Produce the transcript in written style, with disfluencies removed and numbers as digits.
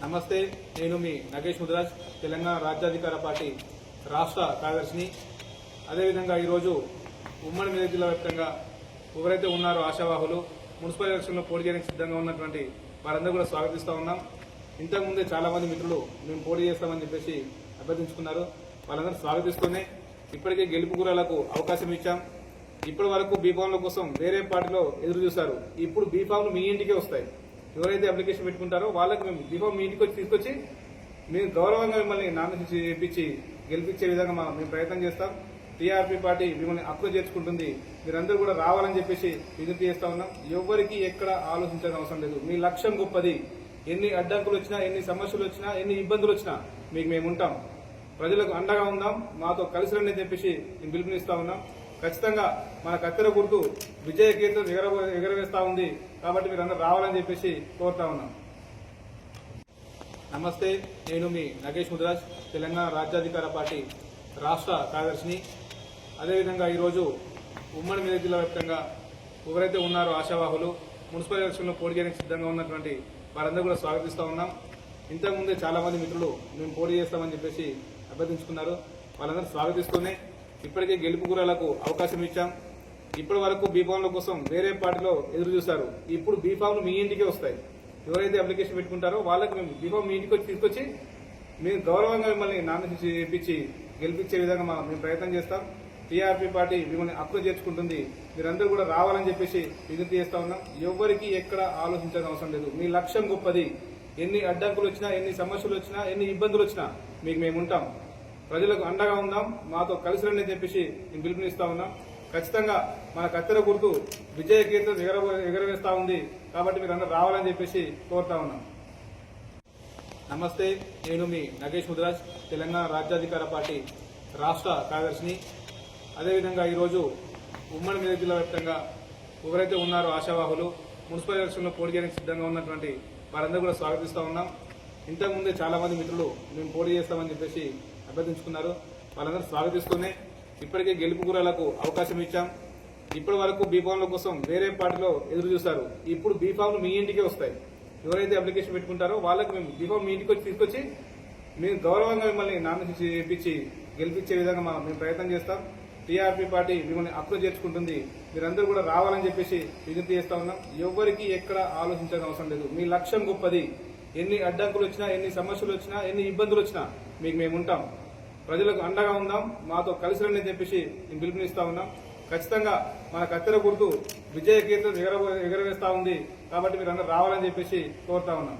నమస్తే, నేను మీ నగేష్ ముదిరాజ్, తెలంగాణ రాజ్యాధికార పార్టీ రాష్ట్ర కార్యదర్శిని. అదేవిధంగా ఈరోజు ఉమ్మడి మెదక్ జిల్లా వ్యాప్తంగా ఎవరైతే ఉన్నారో ఆశావాహులు మున్సిపల్ ఎలక్షన్లో పోటీ చేయడానికి సిద్ధంగా ఉన్నటువంటి వారందరూ కూడా స్వాగతిస్తూ ఉన్నాం. ఇంతకుముందే చాలా మంది మిత్రులు మేము పోటీ చేస్తామని చెప్పేసి అభ్యర్థించుకున్నారు. వాళ్ళందరూ స్వాగతిస్తూనే ఇప్పటికే గెలుపు గురాలకు అవకాశం ఇచ్చాం. ఇప్పటి వరకు బీఫామ్ల కోసం వేరే పార్టీలో ఎదురు చూశారు. ఇప్పుడు బీఫామ్లు మీ ఇంటికే వస్తాయి. ఎవరైతే అప్లికేషన్ పెట్టుకుంటారో వాళ్ళకి మేము బీఫామ్ మీ ఇంటికి తీసుకొచ్చి మేము గౌరవంగా మిమ్మల్ని నామినేషన్ చేయించి గెలిపించే విధంగా మేము ప్రయత్నం చేస్తాం. టీఆర్పీ పార్టీ మిమ్మల్ని అప్రోచ్ చేసుకుంటుంది. మీరందరూ కూడా రావాలని చెప్పేసి విజ్ఞప్తి చేస్తా ఉన్నాం. ఎవరికి ఎక్కడ ఆలోచించాల్సిన అవసరం లేదు. మీ లక్ష్యం గొప్పది. ఎన్ని అడ్డంకులు వచ్చినా, ఎన్ని సమస్యలు వచ్చినా, ఎన్ని ఇబ్బందులు వచ్చినా మీకు మేము ఉంటాం. ప్రజలకు అండగా ఉందాం, మాతో కలిసి రండి అని చెప్పేసి మేము పిలుపునిస్తా ఉన్నాం. ఖచ్చితంగా మన కత్తెర గుర్తు విజయ కీర్తన ఎగరవేస్తా ఉంది. కాబట్టి మీరు అందరూ రావాలని చెప్పేసి కోరుతా ఉన్నాం. నమస్తే, నేను మీ నగేష్ ముదిరాజ్, తెలంగాణ రాజ్యాధికార పార్టీ రాష్ట్ర కార్యదర్శిని. అదేవిధంగా ఈరోజు ఉమ్మడి మెదక్ జిల్లా వ్యాప్తంగా ఎవరైతే ఉన్నారో ఆశావాహులు మున్సిపల్ ఎలక్షన్లో పోటీ చేయడానికి సిద్ధంగా ఉన్నటువంటి వారందరూ కూడా స్వాగతిస్తూ ఉన్నాం. ఇంతకుముందే చాలా మంది మిత్రులు మేము పోటీ చేస్తామని చెప్పేసి అభ్యర్థించుకున్నారు. వాళ్ళందరూ స్వాగతిస్తూనే ఇప్పటికే గెలుపు గురాలకు అవకాశం ఇచ్చాం. ఇప్పటి వరకు బీఫామ్ల కోసం వేరే పార్టీలో ఎదురు చూశారు. ఇప్పుడు బీఫామ్లు మీ ఇంటికే వస్తాయి. ఎవరైతే అప్లికేషన్ పెట్టుకుంటారో వాళ్ళకి మేము బీఫామ్ మీ ఇంటికి తీసుకొచ్చి మేము గౌరవంగా మిమ్మల్ని నామినేషన్ చేయించి గెలిపించే విధంగా మేము ప్రయత్నం చేస్తాం. టీఆర్పీ పార్టీ మిమ్మల్ని అప్రోచ్ చేసుకుంటుంది. మీరందరూ కూడా రావాలని చెప్పేసి విజ్ఞప్తి చేస్తా ఉన్నాం. ఎవరికి ఎక్కడ ఆలోచించాల్సిన అవసరం లేదు. మీ లక్ష్యం గొప్పది. ఎన్ని అడ్డంకులు వచ్చినా, ఎన్ని సమస్యలు వచ్చినా, ఎన్ని ఇబ్బందులు వచ్చినా మీకు మేము ఉంటాం. ప్రజలకు అండగా ఉందాం, మాతో కలిసి రండి అని చెప్పేసి మేము పిలుపునిస్తా ఉన్నాం. ఖచ్చితంగా మన కత్తెర గుర్తు విజయ కీర్తన ఎగరవేస్తా ఉంది. కాబట్టి మీరు అందరూ రావాలని చెప్పేసి కోరుతా ఉన్నాం. నమస్తే, నేను మీ నగేష్ ముదిరాజ్, తెలంగాణ రాజ్యాధికార పార్టీ రాష్ట్ర కార్యదర్శిని. అదేవిధంగా ఈరోజు ఉమ్మడి మెదక్ జిల్లా వ్యాప్తంగా ఎవరైతే ఉన్నారో ఆశావాహులు మున్సిపల్ ఎలక్షన్లో పోటీ చేయడానికి సిద్ధంగా ఉన్నటువంటి వారందరూ కూడా స్వాగతిస్తూ ఉన్నాం. ఇంతకుముందే చాలా మంది మిత్రులు మేము పోటీ చేస్తామని చెప్పేసి అభ్యర్థించుకున్నారు. వాళ్ళందరూ స్వాగతిస్తూనే ఇప్పటికే గెలుపు గురాలకు అవకాశం ఇచ్చాం. ఇప్పటి వరకు బీఫామ్ల కోసం వేరే పార్టీలో ఎదురు చూశారు. ఇప్పుడు బీఫామ్లు మీ ఇంటికే వస్తాయి. ఎవరైతే అప్లికేషన్ పెట్టుకుంటారో వాళ్ళకి మేము బీఫామ్ మీ ఇంటికి తీసుకొచ్చి మేము గౌరవంగా మిమ్మల్ని నామినేషన్ చేయించి గెలిపించే విధంగా మేము ప్రయత్నం చేస్తాం. టీఆర్పీ పార్టీ మిమ్మల్ని అప్రోచ్ చేసుకుంటుంది. మీరందరూ కూడా రావాలని చెప్పేసి విజ్ఞప్తి చేస్తా ఉన్నాం. ఎవరికి ఎక్కడ ఆలోచించాల్సిన అవసరం లేదు. మీ లక్ష్యం గొప్పది. ఎన్ని అడ్డంకులు వచ్చినా, ఎన్ని సమస్యలు వచ్చినా, ఎన్ని ఇబ్బందులు వచ్చినా మీకు మేము ఉంటాం. ప్రజలకు అండగా ఉందాం, మాతో కలిసి రండి అని చెప్పేసి మేము పిలుపునిస్తా ఉన్నాం. ఖచ్చితంగా మన కత్తెర గుర్తు విజయ కీర్తన ఎగరవేస్తా ఉంది. కాబట్టి మీరు అందరూ రావాలని చెప్పేసి కోరుతా ఉన్నాం.